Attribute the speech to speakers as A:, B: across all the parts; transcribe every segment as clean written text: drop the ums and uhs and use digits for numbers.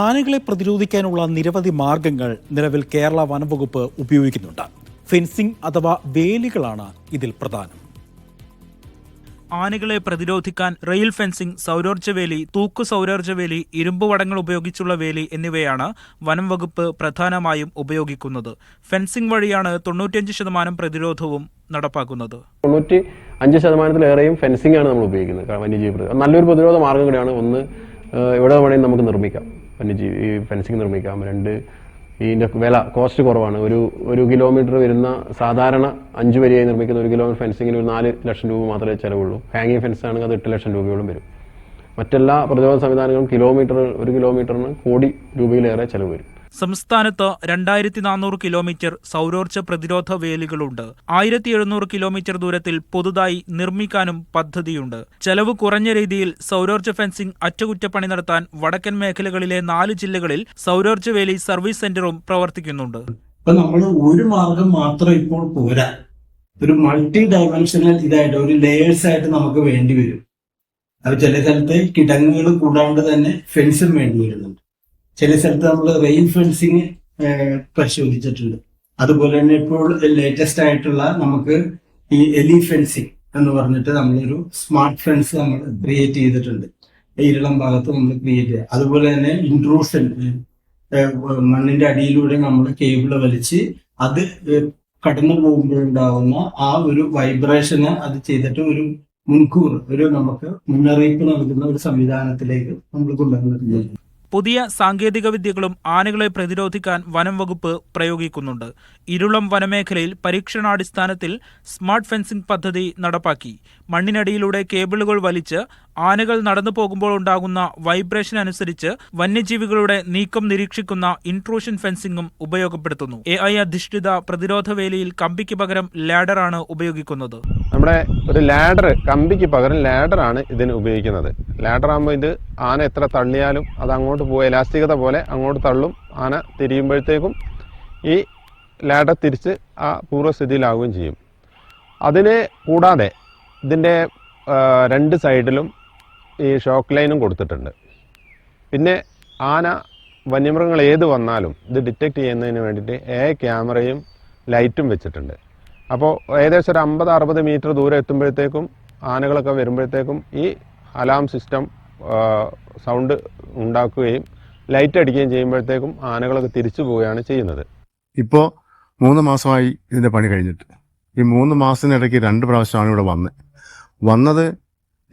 A: ആനകളെ പ്രതിരോധിക്കാനുള്ള നിരവധി മാർഗങ്ങൾ നിലവിൽ കേരള വനംവകുപ്പ് ഉപയോഗിക്കുന്നുണ്ട്. ഫെൻസിംഗ് അഥവാ വേലികളാണ് ഇതിൽ പ്രധാനം.
B: ആനകളെ പ്രതിരോധിക്കാൻ റെയിൽ ഫെൻസിംഗ്, സൗരോർജ്ജവേലി, തൂക്കു സൗരോർജ്ജവേലി, ഇരുമ്പ് വടങ്ങൾ ഉപയോഗിച്ചുള്ള വേലി എന്നിവയാണ് വനം വകുപ്പ് പ്രധാനമായും ഉപയോഗിക്കുന്നത്. ഫെൻസിംഗ് വഴിയാണ് 95% പ്രതിരോധവും നടപ്പാക്കുന്നത്.
C: 95%-ലേറെയും ഫെൻസിംഗ് ആണ് നമ്മൾ ഉപയോഗിക്കുന്നത്. വന്യജീവി നല്ലൊരു പ്രതിരോധ മാർഗം കൂടിയാണ്. ഒന്ന്, എവിടെ വേണമെങ്കിലും നമുക്ക് നിർമ്മിക്കാം, വന്യജീവി ഫെൻസിംഗ് നിർമ്മിക്കാം. രണ്ട്, ഇതിൻ്റെ കോസ്റ്റ് കുറവാണ്. ഒരു കിലോമീറ്റർ വരുന്ന സാധാരണ 5 വരിയായി നിർമ്മിക്കുന്ന 1 കിലോമീറ്റർ ഫെൻസിങ്ങിന് 4 ലക്ഷം രൂപ മാത്രമേ ചിലവുള്ളൂ. ഹാങ്ങിങ് ഫെൻസ് ആണെങ്കിൽ അത് 8 ലക്ഷം രൂപയോളം വരും. മറ്റെല്ലാ പ്രതിരോധ സംവിധാനങ്ങളും 1 കിലോമീറ്ററിന് കോടി രൂപയിലേറെ ചിലവ് വരും.
B: സംസ്ഥാനത്ത് 2400 കിലോമീറ്റർ സൗരോർജ്ജ പ്രതിരോധ വേലികളുണ്ട്. 1700 കിലോമീറ്റർ ദൂരത്തിൽ പുതുതായി നിർമ്മിക്കാനും പദ്ധതിയുണ്ട്. ചെലവ് കുറഞ്ഞ രീതിയിൽ സൗരോർജ്ജ ഫെൻസിംഗ് അറ്റകുറ്റപ്പണി നടത്താൻ വടക്കൻ മേഖലകളിലെ 4 ജില്ലകളിൽ സൗരോർജ്ജ വേലി സർവീസ് സെന്ററും പ്രവർത്തിക്കുന്നുണ്ട്.
D: ഇപ്പൊ നമ്മൾ ഒരു മാർഗം മാത്രം ഇപ്പോൾ പോരാ, ഒരു മൾട്ടി ഡയമെൻഷണൽ ഇതായിട്ട് ഒരു ലേയേഴ്സ് ആയിട്ട് നമുക്ക് വേണ്ടി വരും. അത് ചില സ്ഥലത്ത് കിടങ്ങുകൾ കൂടാണ്ട് തന്നെ ഫെൻസും വേണ്ടി വരുന്നുണ്ട്. ചില സ്ഥലത്ത് നമ്മൾ റെയിൽ ഫെൻസിങ് പരിശോധിച്ചിട്ടുണ്ട്. അതുപോലെ തന്നെ ഇപ്പോൾ ലേറ്റസ്റ്റ് ആയിട്ടുള്ള നമുക്ക് ഈ എലി ഫെൻസിങ് എന്ന് പറഞ്ഞിട്ട് നമ്മളൊരു സ്മാർട്ട് ഫെൻസ് നമ്മൾ ക്രിയേറ്റ് ചെയ്തിട്ടുണ്ട്. ഇരുളം ഭാഗത്ത് നമ്മൾ ക്രിയേറ്റ് ചെയ്യുക. അതുപോലെ തന്നെ ഇൻട്രൂഷൻ, മണ്ണിന്റെ അടിയിലൂടെ നമ്മൾ കേബിള് വലിച്ച് അത് കടന്നു പോകുമ്പോഴുണ്ടാവുന്ന ആ ഒരു വൈബ്രേഷന് അത് ചെയ്തിട്ട് ഒരു മുൻകൂർ നമുക്ക് മുന്നറിയിപ്പ് നൽകുന്ന ഒരു സംവിധാനത്തിലേക്ക് നമ്മൾ കൊണ്ടുവന്നിട്ടുണ്ട്.
B: പുതിയ സാങ്കേതിക വിദ്യകളും ആനകളെ പ്രതിരോധിക്കാൻ വനം വകുപ്പ് പ്രയോഗിക്കുന്നുണ്ട്. ഇരുളം വനമേഖലയിൽ പരീക്ഷണാടിസ്ഥാനത്തിൽ സ്മാർട്ട് ഫെൻസിംഗ് പദ്ധതി നടപ്പാക്കി. മണ്ണിനടിയിലൂടെ കേബിളുകൾ വലിച്ച് ആനകൾ നടന്നു പോകുമ്പോൾ ഉണ്ടാകുന്ന വൈബ്രേഷൻ അനുസരിച്ച് വന്യജീവികളുടെ നീക്കം നിരീക്ഷിക്കുന്ന ഇൻട്രൂഷൻ ഫെൻസിംഗും ഉപയോഗപ്പെടുത്തുന്നു. AI അധിഷ്ഠിത പ്രതിരോധ വേലിയിൽ കമ്പിക്ക് പകരം ലാഡറാണ് ഉപയോഗിക്കുന്നത്.
C: നമ്മുടെ ഒരു ലാഡർ, കമ്പിക്ക് പകരം ലാഡറാണ് ഇതിന് ഉപയോഗിക്കുന്നത്. ലാഡർ ആകുമ്പോൾ ഇത് ആന എത്ര തള്ളിയാലും അത് അങ്ങോട്ട് പോയി എലാസ്റ്റികത പോലെ അങ്ങോട്ട് തള്ളും. ആന തിരിയുമ്പോഴത്തേക്കും ഈ ലാഡർ തിരിച്ച് ആ പൂർവ്വസ്ഥിതിയിലാവുകയും ചെയ്യും. അതിന് കൂടാതെ ഇതിൻ്റെ 2 സൈഡിലും ഈ ഷോക്ക് ലൈനും കൊടുത്തിട്ടുണ്ട്. പിന്നെ വന്യമൃഗങ്ങൾ ഏത് വന്നാലും ഇത് ഡിറ്റക്ട് ചെയ്യുന്നതിന് വേണ്ടിയിട്ട് AI ക്യാമറയും ലൈറ്റും വെച്ചിട്ടുണ്ട്. അപ്പോൾ ഏകദേശം ഒരു 50-60 മീറ്റർ ദൂരം എത്തുമ്പോഴത്തേക്കും ആനകളൊക്കെ വരുമ്പോഴത്തേക്കും ഈ അലാം സിസ്റ്റം സൗണ്ട് ഉണ്ടാക്കുകയും ലൈറ്റ് അടിക്കുകയും ചെയ്യുമ്പോഴത്തേക്കും ആനകളൊക്കെ തിരിച്ചു പോവുകയാണ് ചെയ്യുന്നത്.
E: ഇപ്പോൾ 3 മാസമായി ഇതിൻ്റെ പണി കഴിഞ്ഞിട്ട്. ഈ 3 മാസത്തിനിടയ്ക്ക് 2 പ്രാവശ്യമാണ് ഇവിടെ വന്നത്.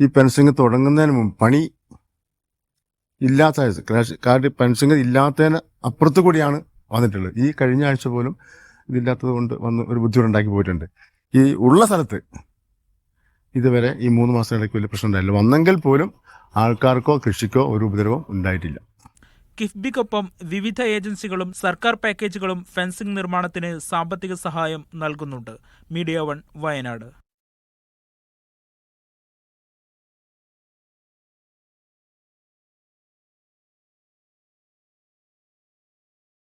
E: ഈ ഫെൻസിങ് തുടങ്ങുന്നതിന് മുമ്പ് പണി ഇല്ലാത്ത കാര്യം ഫെൻസിങ് ഇല്ലാത്തതിന് അപ്പുറത്ത് കൂടിയാണ് വന്നിട്ടുള്ളത്. ഈ കഴിഞ്ഞ ആഴ്ച പോലും ഇതില്ലാത്തത് കൊണ്ട് വന്ന് ഒരു ബുദ്ധിമുട്ടുണ്ടാക്കി പോയിട്ടുണ്ട്. ഈ ഉള്ള സ്ഥലത്ത് ഇതുവരെ ഈ 3 മാസത്തിനിടയ്ക്ക് വലിയ പ്രശ്നം ഉണ്ടായില്ല. വന്നെങ്കിൽ പോലും ആൾക്കാർക്കോ കൃഷിക്കോ ഒരു ഉപദ്രവം ഉണ്ടായിട്ടില്ല.
B: കിഫ്ബിക്കൊപ്പം വിവിധ ഏജൻസികളും സർക്കാർ പാക്കേജുകളും ഫെൻസിംഗ് നിർമ്മാണത്തിന് സാമ്പത്തിക സഹായം നൽകുന്നുണ്ട്. മീഡിയ 1 വയനാട്.